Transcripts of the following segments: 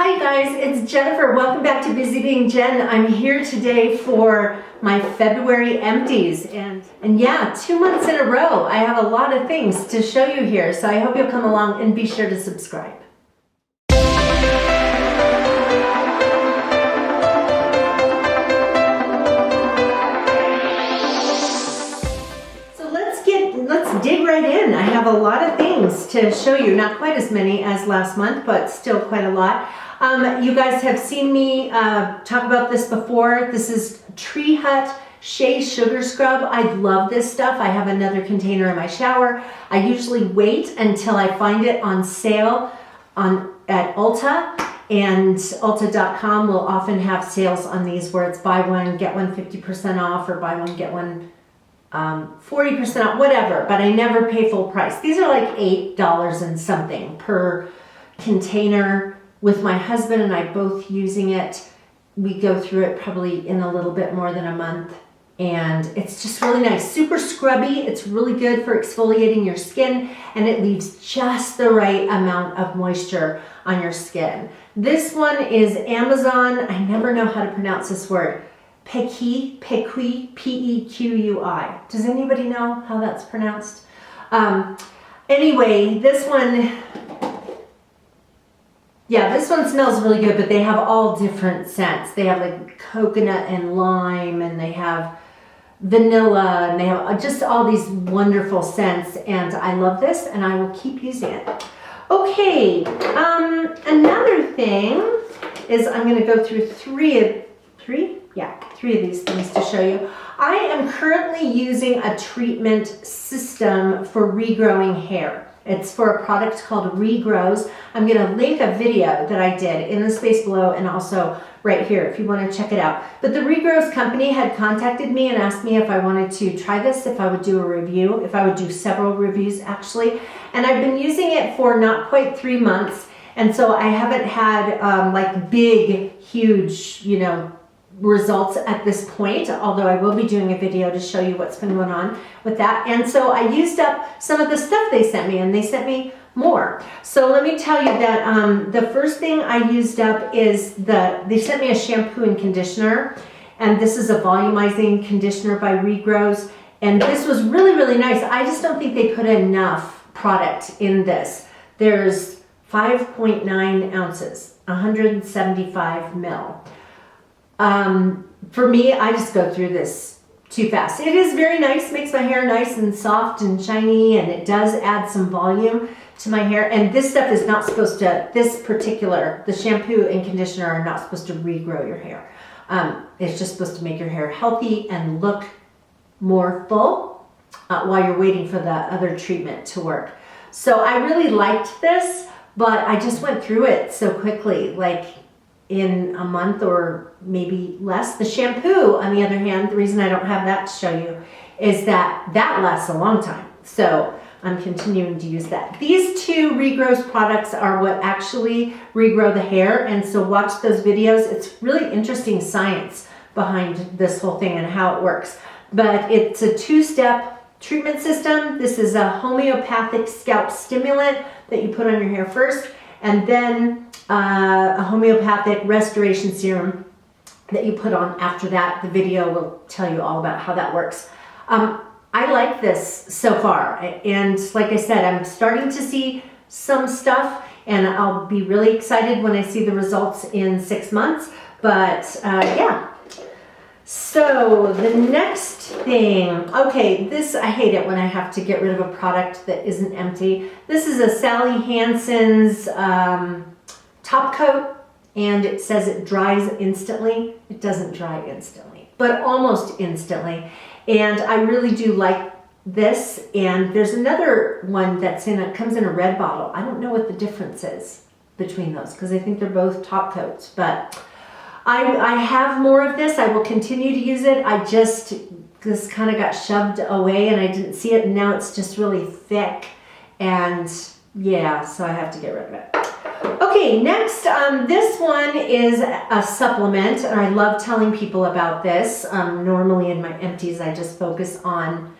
Hi guys, it's Jennifer. Welcome back to Busy Being Jen. I'm here today for my February empties and yeah, 2 months in a row. I have a lot of things to show you here, so I hope you'll come along and be sure to subscribe. Let's dig right in. I have a lot of things to show you, not quite as many as last month, but still quite a lot. You guys have seen me talk about this before. This is Tree Hut Shea Sugar Scrub. I love this stuff. I have another container in my shower. I usually wait until I find it on sale at Ulta, and Ulta.com will often have sales on these where it's buy one, get one 50% off, or buy one, get one 40% off, whatever, but I never pay full price. These are like $8 and something per container. With my husband and I both using it, we go through it probably in a little bit more than a month, and it's just really nice. Super scrubby. It's really good for exfoliating your skin, and it leaves just the right amount of moisture on your skin. This one is Amazon. I never know how to pronounce this word. Pequi, P-E-Q-U-I. Does anybody know how that's pronounced? Anyway, this one, yeah, this one smells really good, but they have all different scents. They have like coconut and lime, and they have vanilla, and they have just all these wonderful scents, and I love this, and I will keep using it. Okay, another thing is I'm going to go through three of these things to show you. I am currently using a treatment system for regrowing hair. It's for a product called Regrowz. I'm going to link a video that I did in the space below and also right here if you want to check it out. But the Regrowz company had contacted me and asked me if I wanted to try this, if I would do a review, if I would do several reviews actually. And I've been using it for not quite 3 months. And so I haven't had like big, huge, results at this point, although I will be doing a video to show you what's been going on with that. And so I used up some of the stuff they sent me, and they sent me more. So let me tell you that the first thing I used up is they sent me a shampoo and conditioner, and this is a volumizing conditioner by Regrowz, and this was really, really nice. I just don't think they put enough product in this. There's 5.9 ounces, 175 mil. For me, I just go through this too fast. It is very nice, makes my hair nice and soft and shiny, and it does add some volume to my hair. And this stuff is not supposed to, the shampoo and conditioner are not supposed to regrow your hair. It's just supposed to make your hair healthy and look more full while you're waiting for the other treatment to work. So I really liked this, but I just went through it so quickly, like in a month or maybe less. The shampoo, on the other hand, the reason I don't have that to show you is that lasts a long time. So I'm continuing to use that. These two Regrowz products are what actually regrow the hair, and so watch those videos. It's really interesting science behind this whole thing and how it works. But it's a 2-step treatment system. This is a homeopathic scalp stimulant that you put on your hair first, and then a homeopathic restoration serum that you put on after that. The video will tell you all about how that works. I like this so far, and like I said, I'm starting to see some stuff, and I'll be really excited when I see the results in 6 months. But yeah. So the next thing, okay, this, I hate it when I have to get rid of a product that isn't empty. This is a Sally Hansen's top coat, and it says it dries instantly. It doesn't dry instantly, but almost instantly. And I really do like this. And there's another one that's comes in a red bottle. I don't know what the difference is between those because I think they're both top coats, but I have more of this. I will continue to use it. This kind of got shoved away and I didn't see it, and now it's just really thick, and yeah, so I have to get rid of it. Okay, next, this one is a supplement, and I love telling people about this. Normally in my empties, I just focus on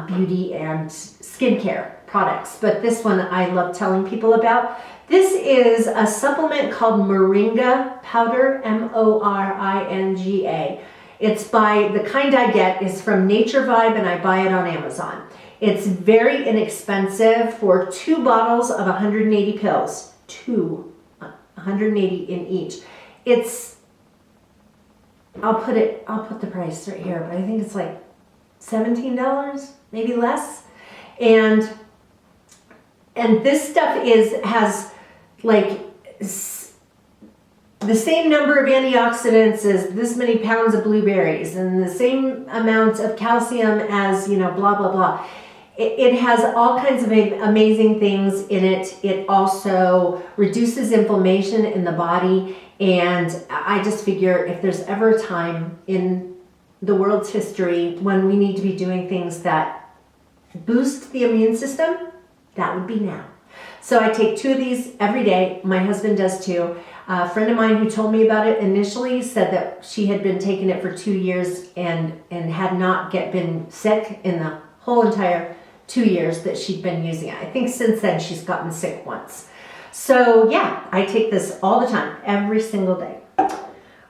beauty and skincare products, but this one I love telling people about. This is a supplement called Moringa powder, Moringa. It's by, the kind I get is from Nature Vibe, and I buy it on Amazon. It's very inexpensive for 2 bottles of 180 pills, 180 in each. It's, I'll put the price right here, but I think it's like $17, maybe less. And this stuff has like the same number of antioxidants as this many pounds of blueberries, and the same amount of calcium as, blah, blah, blah. It has all kinds of amazing things in it. It also reduces inflammation in the body. And I just figure if there's ever a time in the world's history when we need to be doing things that boost the immune system, that would be now. So I take 2 of these every day. My husband does too. A friend of mine who told me about it initially said that she had been taking it for 2 years and had not been sick in the whole entire 2 years that she'd been using it. I think since then she's gotten sick once. So yeah, I take this all the time, every single day.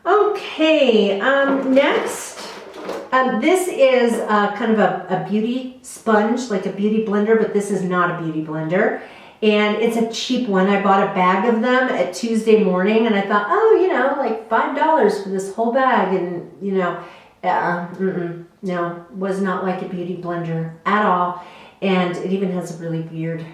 Okay, next. This is kind of a beauty sponge, like a beauty blender, but this is not a beauty blender. And it's a cheap one. I bought a bag of them at Tuesday morning, and I thought, oh, like $5 for this whole bag. And, no, was not like a beauty blender at all. And it even has a really weird,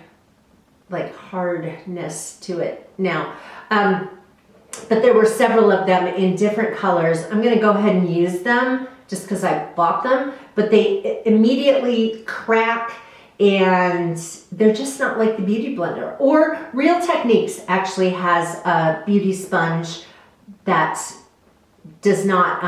like, hardness to it now. But there were several of them in different colors. I'm going to go ahead and use them just because I bought them, but they immediately crack, and they're just not like the beauty blender. Or Real Techniques actually has a beauty sponge that does not,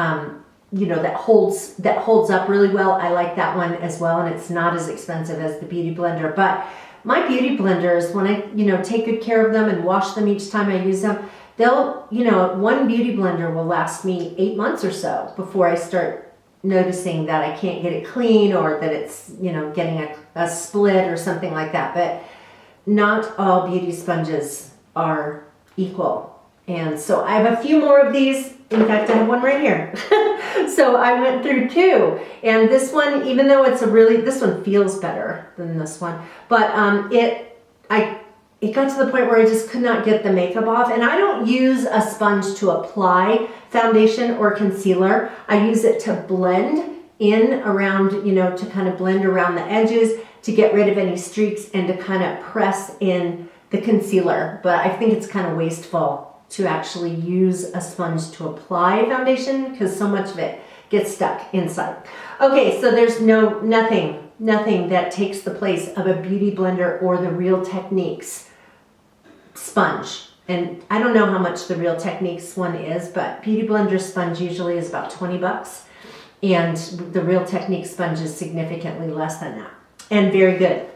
that holds up really well. I like that one as well, and it's not as expensive as the beauty blender. But my beauty blenders, when I take good care of them and wash them each time I use them, they'll, one beauty blender will last me 8 months or so before I start noticing that I can't get it clean, or that it's, getting a split or something like that. But not all beauty sponges are equal. And so I have a few more of these. In fact, I have one right here. So I went through 2. And this one, even though this one feels better than this one, but it got to the point where I just could not get the makeup off. And I don't use a sponge to apply foundation or concealer. I use it to blend in around, to kind of blend around the edges, to get rid of any streaks, and to kind of press in the concealer. But I think it's kind of wasteful to actually use a sponge to apply foundation, because so much of it gets stuck inside. Okay, so there's nothing that takes the place of a beauty blender or the Real Techniques sponge. And I don't know how much the Real Techniques one is, but beauty blender sponge usually is about $20, and the Real Techniques sponge is significantly less than that, and very good.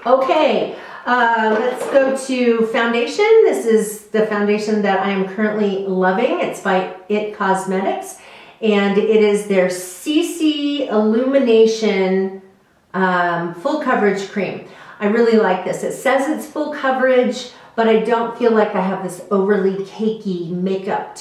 Okay, let's go to foundation. This is the foundation that I am currently loving. It's by It Cosmetics, and it is their CC Illumination full coverage cream. I really like this. It says it's full coverage, but I don't feel like I have this overly cakey makeup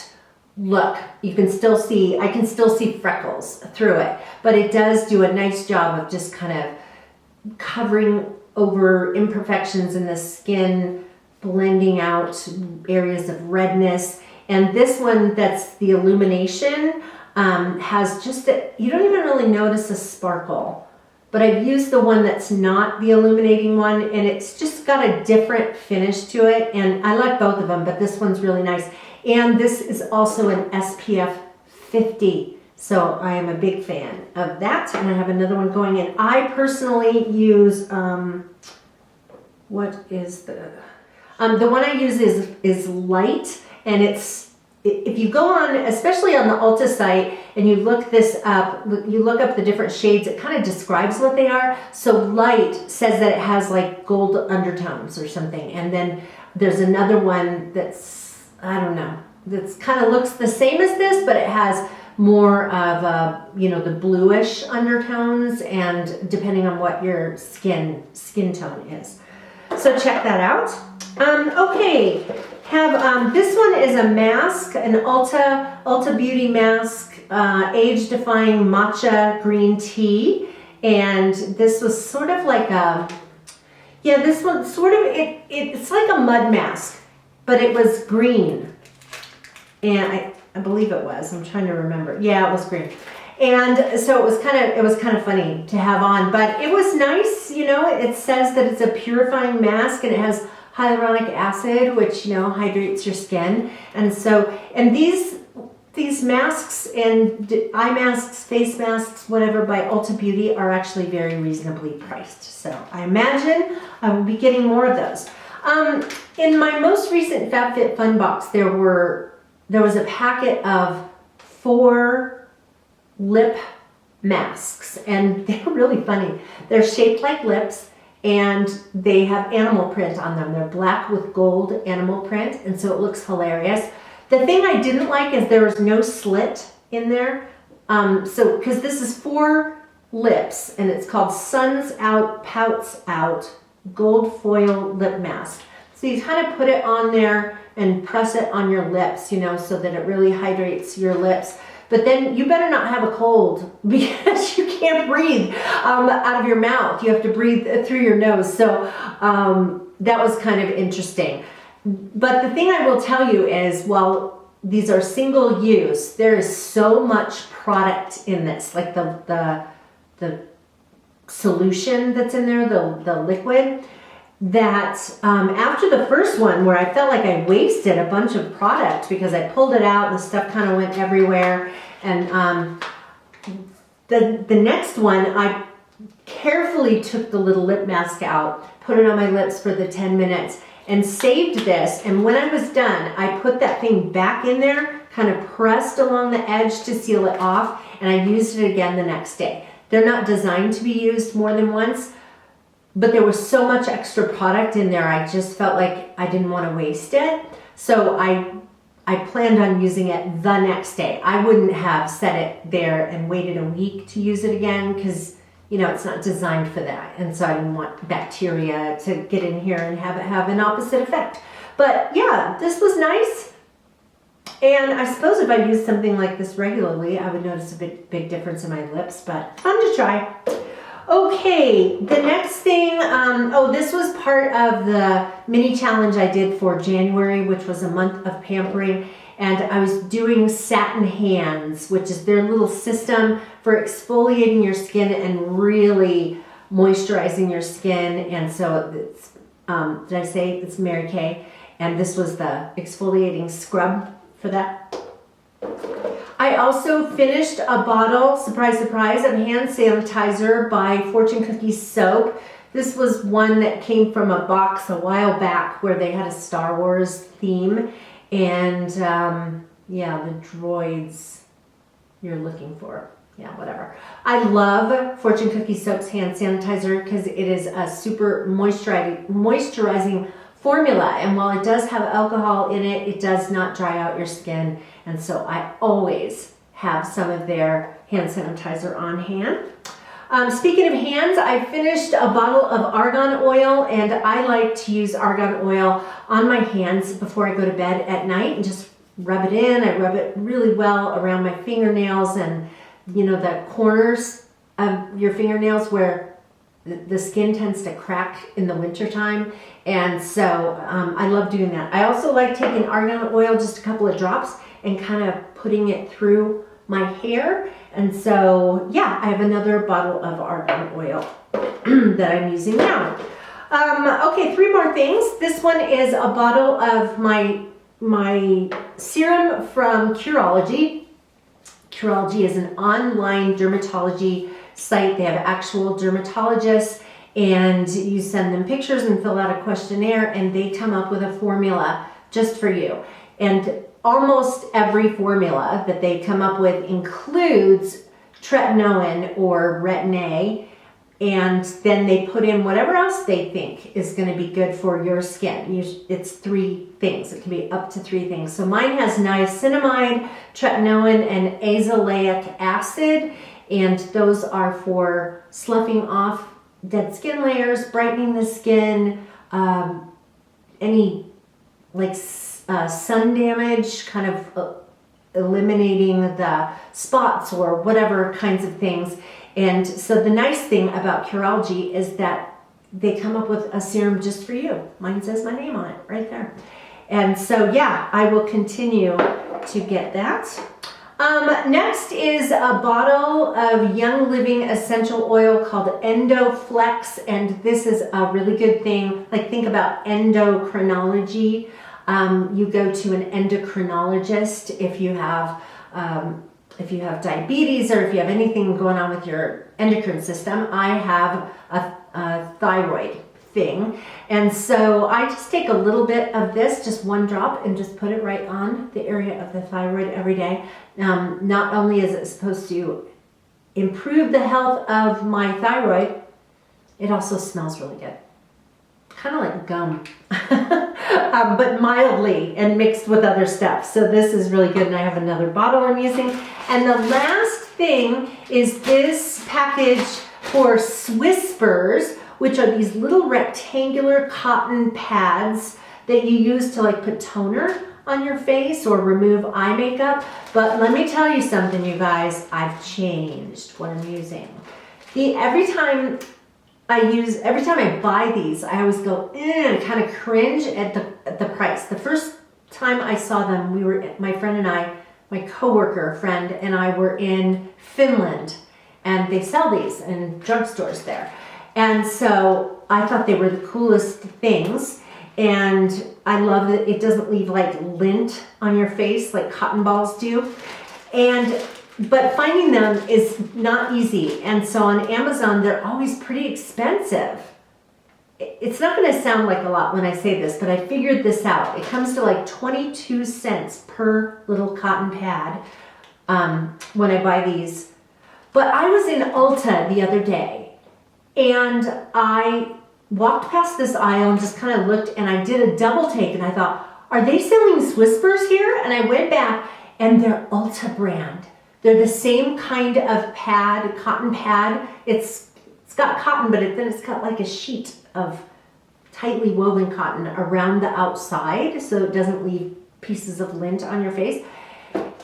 look. I can still see freckles through it, but it does do a nice job of just kind of covering over imperfections in the skin, blending out areas of redness. And this one, that's the Illumination, has just you don't even really notice a sparkle. But I've used the one that's not the illuminating one, and it's just got a different finish to it. And I like both of them, but this one's really nice. And this is also an SPF 50. So I am a big fan of that. And I have another one going in. I personally use, what is the one I use is light, and if you go on, especially on the Ulta site, and you look this up, you look up the different shades, it kind of describes what they are. So light says that it has like gold undertones or something. And then there's another one that's, I don't know, that's kind of looks the same as this, but it has more of you know, the bluish undertones, and depending on what your skin tone is. So check that out. Okay, have this one is a mask, an Ulta Beauty mask, age defying matcha green tea, and this was sort of like a, yeah, this one sort of, it's like a mud mask, but it was green, and I believe it was. I'm trying to remember. Yeah, it was green. And so it was kind of funny to have on, but it was nice. You know, it says that it's a purifying mask, and it has hyaluronic acid, which, you know, hydrates your skin. And so, and these masks and eye masks, face masks, whatever, by Ulta Beauty are actually very reasonably priced. So I imagine I will be getting more of those. In my most recent FabFitFun box, there was a packet of 4 lip masks, and they're really funny. They're shaped like lips, and they have animal print on them. They're black with gold animal print, and so it looks hilarious. The thing I didn't like is there was no slit in there. So, because this is 4 lips, and it's called Suns Out, Pouts Out Gold Foil Lip Mask. So you kind of put it on there and press it on your lips, you know, so that it really hydrates your lips. But then you better not have a cold, because you can't breathe out of your mouth. You have to breathe through your nose. So that was kind of interesting. But the thing I will tell you is, while these are single use, there is so much product in this, like the solution that's in there, the liquid, that after the first one, where I felt like I wasted a bunch of product because I pulled it out and the stuff kind of went everywhere, and the next one, I carefully took the little lip mask out, put it on my lips for the 10 minutes, and saved this. And when I was done, I put that thing back in there, kind of pressed along the edge to seal it off, and I used it again the next day. They're not designed to be used more than once, but there was so much extra product in there, I just felt like I didn't want to waste it. So I planned on using it the next day. I wouldn't have set it there and waited a week to use it again, because, you know, it's not designed for that. And so I didn't want bacteria to get in here and have it have an opposite effect. But yeah, this was nice. And I suppose if I used something like this regularly, I would notice a big difference in my lips, but fun to try. Okay, the next thing, this was part of the mini challenge I did for January, which was a month of pampering, and I was doing Satin Hands, which is their little system for exfoliating your skin and really moisturizing your skin. And so it's, did I say it's Mary Kay? And this was the exfoliating scrub for that. I also finished a bottle, surprise, surprise, of hand sanitizer by Fortune Cookies Soap. This was one that came from a box a while back where they had a Star Wars theme. And yeah, the droids you're looking for. Yeah, whatever. I love Fortune Cookies Soap's hand sanitizer because it is a super moisturizing formula, and while it does have alcohol in it, it does not dry out your skin, and so I always have some of their hand sanitizer on hand. Speaking of hands, I finished a bottle of Argan Oil, and I like to use Argan Oil on my hands before I go to bed at night and just rub it in. I rub it really well around my fingernails and, you know, the corners of your fingernails where the skin tends to crack in the wintertime, and so I love doing that. I also like taking Argan Oil, just a couple of drops, and kind of putting it through my hair. And so, yeah, I have another bottle of Argan Oil that I'm using now. Okay, 3 more things. This one is a bottle of my serum from Curology. Curology is an online dermatology site. They have actual dermatologists, and you send them pictures and fill out a questionnaire, and they come up with a formula just for you. And almost every formula that they come up with includes tretinoin or retin-A, and then they put in whatever else they think is going to be good for your skin. It's 3 things. It can be up to 3 things. So mine has niacinamide, tretinoin, and azelaic acid, and those are for sloughing off dead skin layers, brightening the skin, any like sun damage, kind of eliminating the spots or whatever kinds of things. And so the nice thing about Curology is that they come up with a serum just for you. Mine says my name on it right there. And so yeah, I will continue to get that. Next is a bottle of Young Living essential oil called Endoflex, and this is a really good thing. Like, think about endocrinology. You go to an endocrinologist if you have diabetes or if you have anything going on with your endocrine system. I have a thyroid thing, and so I just take a little bit of this, just 1 drop, and just put it right on the area of the thyroid every day. Not only is it supposed to improve the health of my thyroid, it also smells really good. Kind of like gum, but mildly and mixed with other stuff. So this is really good, and I have another bottle I'm using. And the last thing is this package for Swisspers, which are these little rectangular cotton pads that you use to like put toner on your face or remove eye makeup. But let me tell you something, you guys, I've changed what I'm using. Every time I buy these, I always go, kind of cringe at the price. The first time I saw them, my friend and I, my coworker friend and I were in Finland, and they sell these in drugstores there. And so I thought they were the coolest things. And I love that it doesn't leave like lint on your face like cotton balls do. But finding them is not easy. And so on Amazon, they're always pretty expensive. It's not going to sound like a lot when I say this, but I figured this out. It comes to like 22 cents per little cotton pad when I buy these. But I was in Ulta the other day, and I walked past this aisle and just kind of looked, and I did a double take, and I thought, are they selling Swisspers here? And I went back, and they're Ulta brand. They're the same kind of pad, cotton pad. It's got cotton, but then it's got like a sheet of tightly woven cotton around the outside, so it doesn't leave pieces of lint on your face.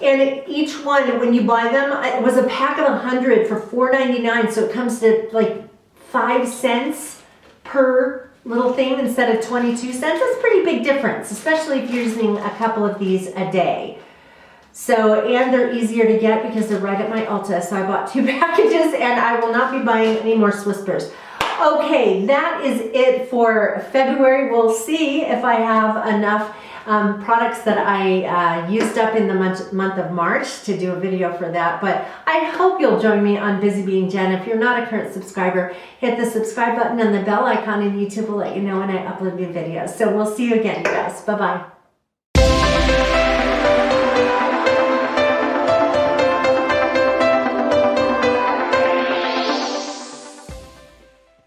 And each one, when you buy them, it was a pack of 100 for $4.99, so it comes to like 5 cents per little thing instead of 22 cents. That's a pretty big difference, especially if you're using a couple of these a day. So, and they're easier to get because they're right at my Ulta. So I bought 2 packages, and I will not be buying any more Swisspers. Okay, that is it for February. We'll see if I have enough products that I used up in the month of March to do a video for that. But I hope you'll join me on Busy Being Jen. If you're not a current subscriber, hit the subscribe button and the bell icon, and YouTube will let you know when I upload new videos. So we'll see you again, you guys. Bye-bye.